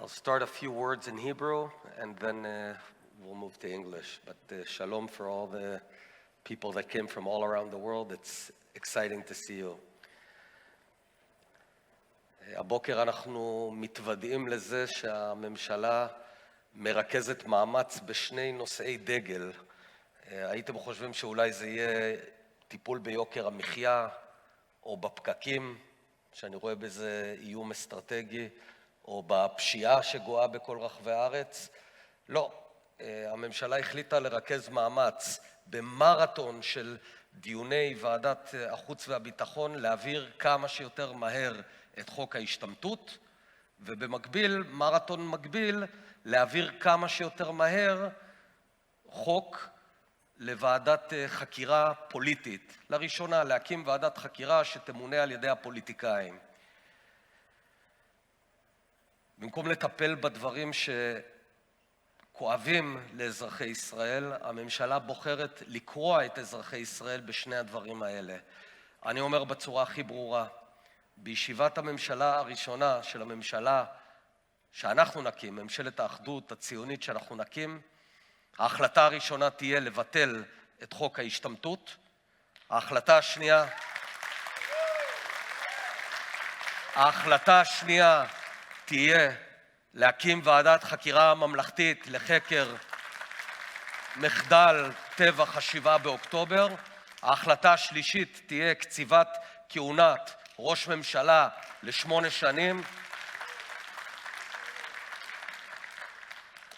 I'll start a few words in Hebrew and then we'll move to English. But shalom for all the people that came from all around the world. It's exciting to see you. הבוקר אנחנו מתוודעים לזה שהממשלה מרכזת מאמץ בשני נושאי דגל. הייתם חושבים שאולי זה יהיה טיפול ביוקר המחיה או בפקקים, שאני רואה בזה איום אסטרטגי, או בפשיעה שגואה בכל רחבי הארץ. לא, הממשלה החליטה לרכז מאמץ במרתון של דיוני ועדת החוץ והביטחון, להעביר כמה שיותר מהר את חוק ההשתמטות, ובמקביל, מרתון מקביל, להעביר כמה שיותר מהר חוק לוועדת חקירה פוליטית. לראשונה, להקים ועדת חקירה שתמונה על ידי הפוליטיקאים. במקום לטפל בדברים שכואבים לאזרחי ישראל, הממשלה בוחרת לקרוע את אזרחי ישראל בשני הדברים האלה. אני אומר בצורה הכי ברורה, בישיבת הממשלה הראשונה של הממשלה שאנחנו נקים, ממשלת האחדות הציונית שאנחנו נקים, ההחלטה הראשונה תהיה לבטל את חוק ההשתמטות. ההחלטה השנייה תהיה להקים ועדת חקירה ממלכתית לחקר מחדל טבח 7 באוקטובר. ההחלטה השלישית תהיה קציבת כהונת ראש ממשלה ל8 שנים,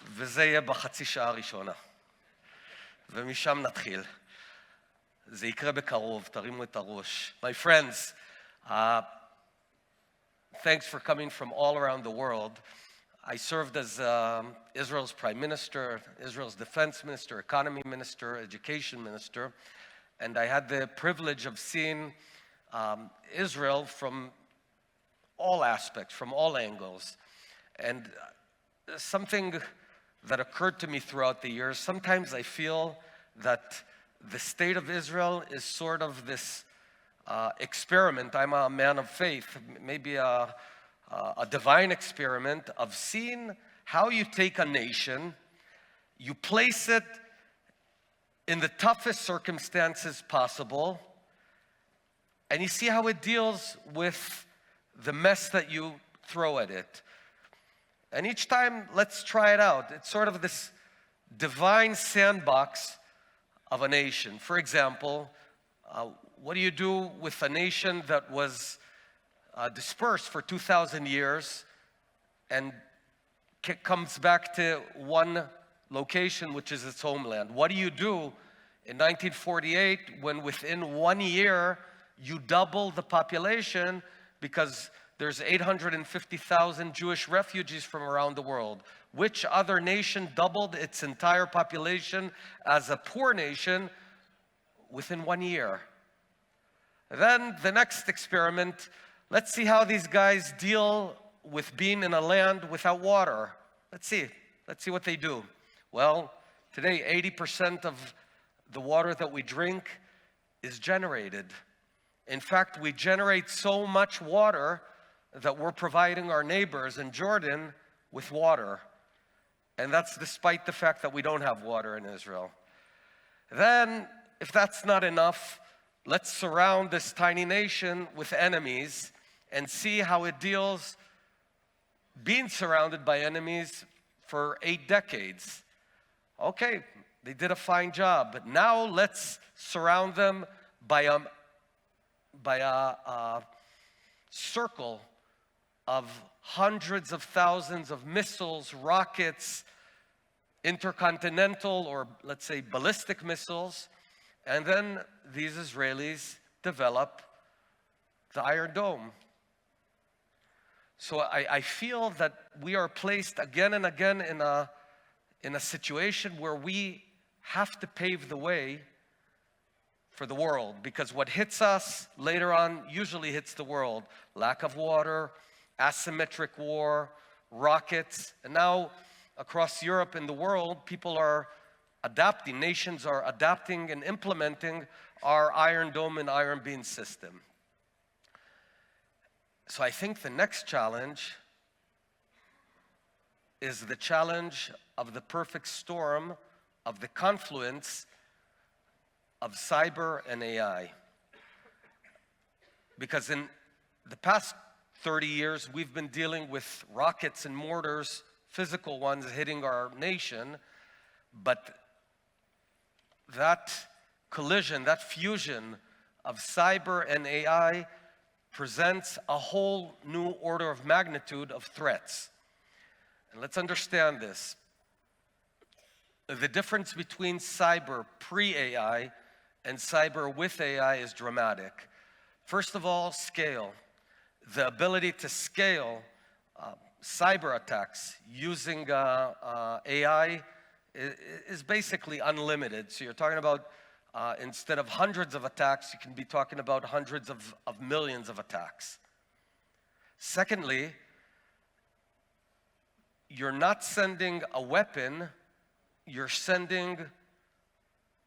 וזה יהיה בחצי שעה הראשונה. ומשם נתחיל. זה יקרה בקרוב, תרימו את הראש. My friends, thanks for coming from all around the world. I served as Israel's Prime Minister, Israel's Defense Minister, Economy Minister, Education Minister, and I had the privilege of seeing Israel from all aspects, from all angles. And something that occurred to me throughout the years, sometimes I feel that the state of Israel is sort of this experiment. I'm a man of faith, maybe a divine experiment of seeing how you take a nation, you place it in the toughest circumstances possible, and you see how it deals with the mess that you throw at it. And each time, let's try it out. It's sort of this divine sandbox of a nation. For example, what do you do with a nation that was dispersed for 2,000 years and comes back to one location, which is its homeland? What do you do in 1948 when within 1 year you double the population because there's 850,000 Jewish refugees from around the world? Which other nation doubled its entire population as a poor nation within 1 year? Then the next experiment, let's see how these guys deal with being in a land without water. Let's see what they do. Well, today 80% of the water that we drink is generated. In fact, we generate so much water that we're providing our neighbors in Jordan with water. And that's despite the fact that we don't have water in Israel. Then, if that's not enough, let's surround this tiny nation with enemies and see how it deals being surrounded by enemies for 8 decades. Okay, they did a fine job, but now let's surround them by a circle of hundreds of thousands of missiles, rockets, intercontinental or let's say ballistic missiles, and then these Israelis develop the Iron Dome. So I feel that we are placed again and again in a situation where we have to pave the way for the world, because what hits us later on usually hits the world. Lack of water, asymmetric war, rockets, and now across Europe and the world, people are adapting, nations are adapting and implementing our Iron Dome and Iron Beam system. So I think the next challenge is the challenge of the perfect storm of the confluence of cyber and AI. Because in the past 30 years, we've been dealing with rockets and mortars, physical ones hitting our nation, but that collision, that fusion of cyber and AI presents a whole new order of magnitude of threats. And let's understand this. The difference between cyber pre-AI and cyber with AI is dramatic. First of all, scale. The ability to scale cyber attacks using AI is basically unlimited. So you're talking about, instead of hundreds of attacks, you can be talking about hundreds of millions of attacks. Secondly, you're not sending a weapon, you're sending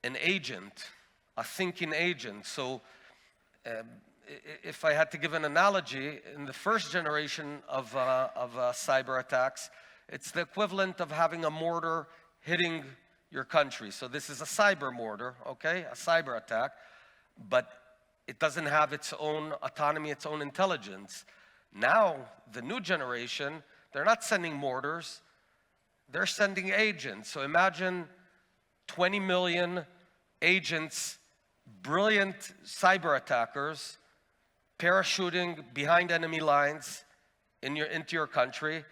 an agent, a thinking agent. So if I had to give an analogy, in the first generation of cyber attacks, it's the equivalent of having a mortar hitting your country. So this is a cyber mortar, okay? A cyber attack, but it doesn't have its own autonomy, its own intelligence. Now, the new generation, they're not sending mortars, they're sending agents. So imagine 20 million agents, brilliant cyber attackers, parachuting behind enemy lines into your country,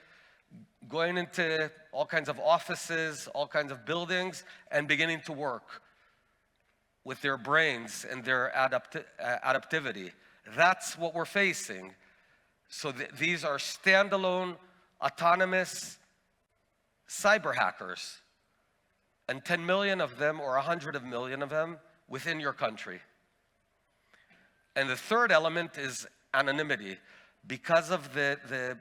going into all kinds of offices, all kinds of buildings, and beginning to work with their brains and their adaptivity. That's what we're facing. So these are standalone, autonomous cyber hackers, and 10 million of them, or 100 million of them, within your country. And the third element is anonymity. Because of the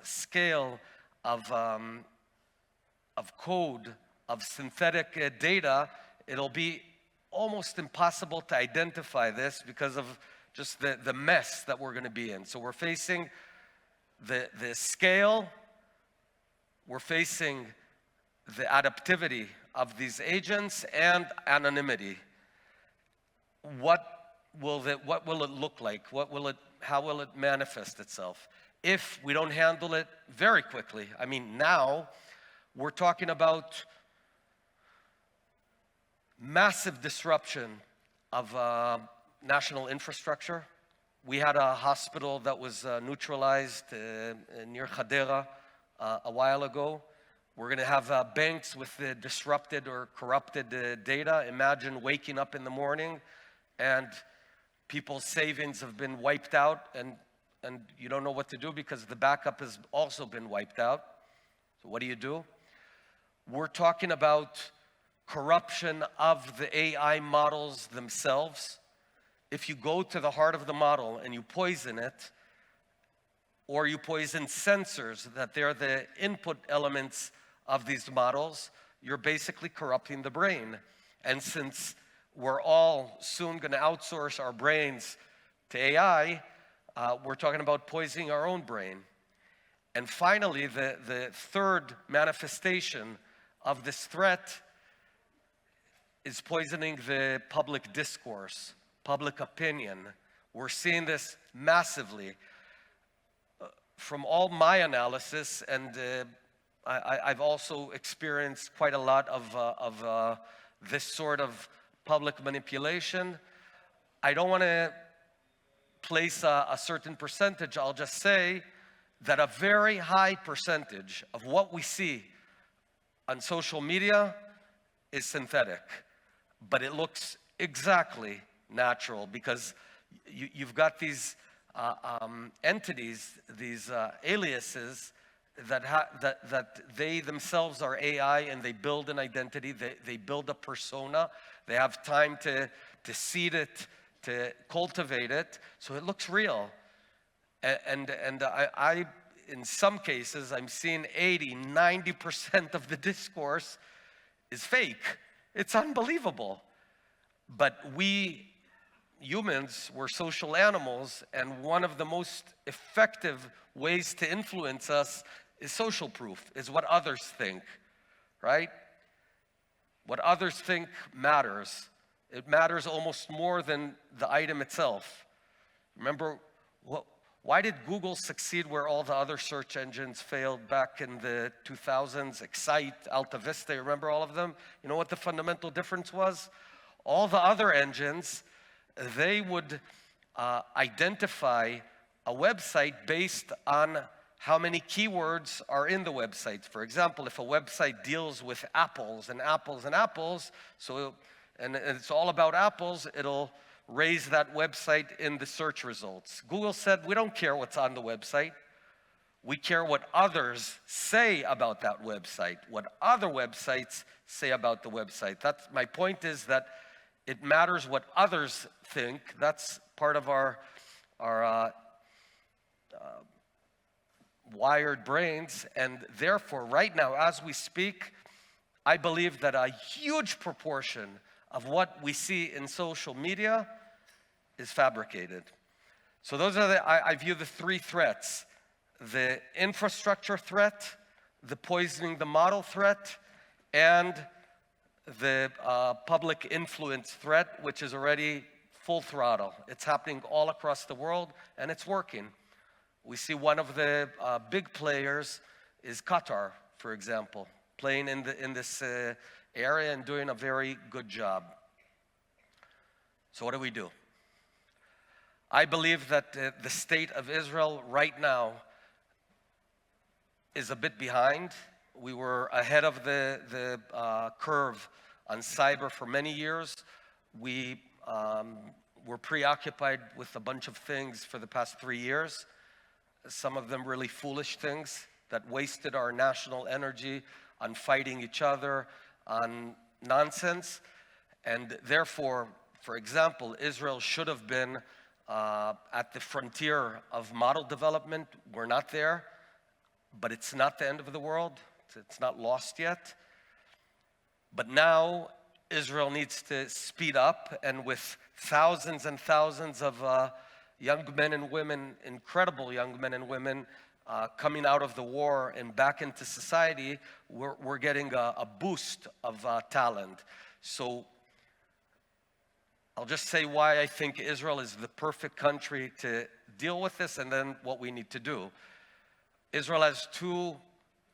scale of code, of synthetic data, it'll be almost impossible to identify this because of just the mess that we're going to be in. So we're facing the scale, we're facing the adaptivity of these agents, and anonymity. What will it look like? How will it manifest itself? If we don't handle it very quickly. I mean, now we're talking about massive disruption of national infrastructure. We had a hospital that was neutralized near Hadera a while ago. We're going to have banks with disrupted or corrupted data. Imagine waking up in the morning and people's savings have been wiped out, and you don't know what to do because the backup has also been wiped out. So what do? We're talking about corruption of the AI models themselves. If you go to the heart of the model and you poison it, or you poison sensors that they're the input elements of these models, you're basically corrupting the brain. And since we're all soon going to outsource our brains to AI, we're talking about poisoning our own brain. And finally, the third manifestation of this threat is poisoning the public discourse, public opinion. We're seeing this massively. From all my analysis, and I've also experienced quite a lot of this sort of public manipulation. I don't want to place a certain percentage. I'll just say that a very high percentage of what we see on social media is synthetic, but it looks exactly natural because you've got these entities, these aliases that they themselves are AI, and they build an identity, they build a persona, they have time to seed it, to cultivate it, so it looks real. And I in some cases, I'm seeing 80–90% of the discourse is fake. It's unbelievable. But we humans, we're social animals, and one of the most effective ways to influence us is social proof, is what others think, right? What others think matters. It matters almost more than the item itself. Remember, why did Google succeed where all the other search engines failed back in the 2000s? Excite, Alta Vista, remember all of them? You know what the fundamental difference was? All the other engines, they would identify a website based on how many keywords are in the website. For example, if a website deals with apples and apples and apples, and it's all about apples, it'll raise that website in the search results. Google said, we don't care what's on the website. We care what others say about that website, what other websites say about the website. My point is that it matters what others think. That's part of our wired brains, and therefore, right now, as we speak, I believe that a huge proportion of what we see in social media is fabricated. So those are I view the three threats: the infrastructure threat, the poisoning the model threat, and the public influence threat, which is already full throttle. It's happening all across the world, and it's working. We see one of the big players is Qatar, for example, playing in this area and doing a very good job. So what do we do? I believe that the state of Israel right now is a bit behind. We were ahead of the curve on cyber for many years. We were preoccupied with a bunch of things for the past 3 years. Some of them really foolish things that wasted our national energy on fighting each other, on nonsense. And therefore, for example, Israel should have been at the frontier of model development. We're not there, but it's not the end of the world. It's not lost yet. But now Israel needs to speed up, and with thousands and thousands of young men and women, incredible young men and women, coming out of the war and back into society, we're getting a boost of talent. So I'll just say why I think Israel is the perfect country to deal with this, and then what we need to do. Israel has two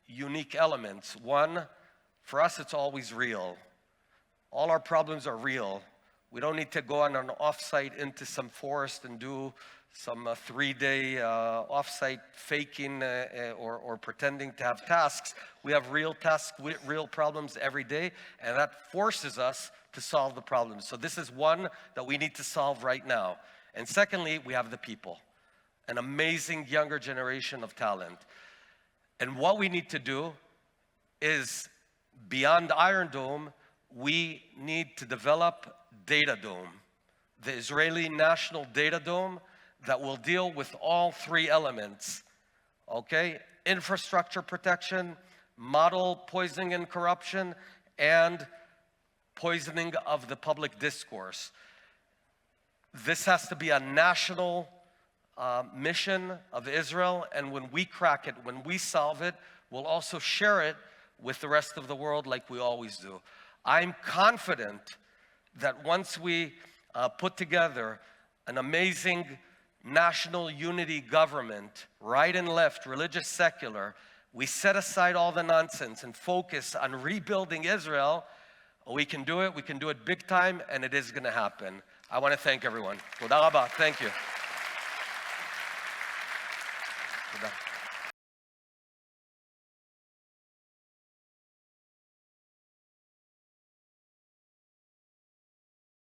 unique elements. One, for us, it's always real. All our problems are real. We don't need to go on an offsite into some forest and do some 3-day offsite faking or pretending to have tasks. We have real tasks, real problems every day, and that forces us to solve the problems. So this is one that we need to solve right now. And secondly, we have the people, an amazing younger generation of talent. And what we need to do is, beyond Iron Dome, we need to develop Data Dome, the Israeli National Data Dome that will deal with all three elements, okay? Infrastructure protection, model poisoning and corruption, and poisoning of the public discourse. This has to be a national mission of Israel, and when we crack it, when we solve it, we'll also share it with the rest of the world like we always do. I'm confident that once we put together an amazing national unity government, right and left, religious, secular, we set aside all the nonsense and focus on rebuilding Israel, we can do it big time, and it is going to happen. I want to thank everyone. Toda rabba. Thank you.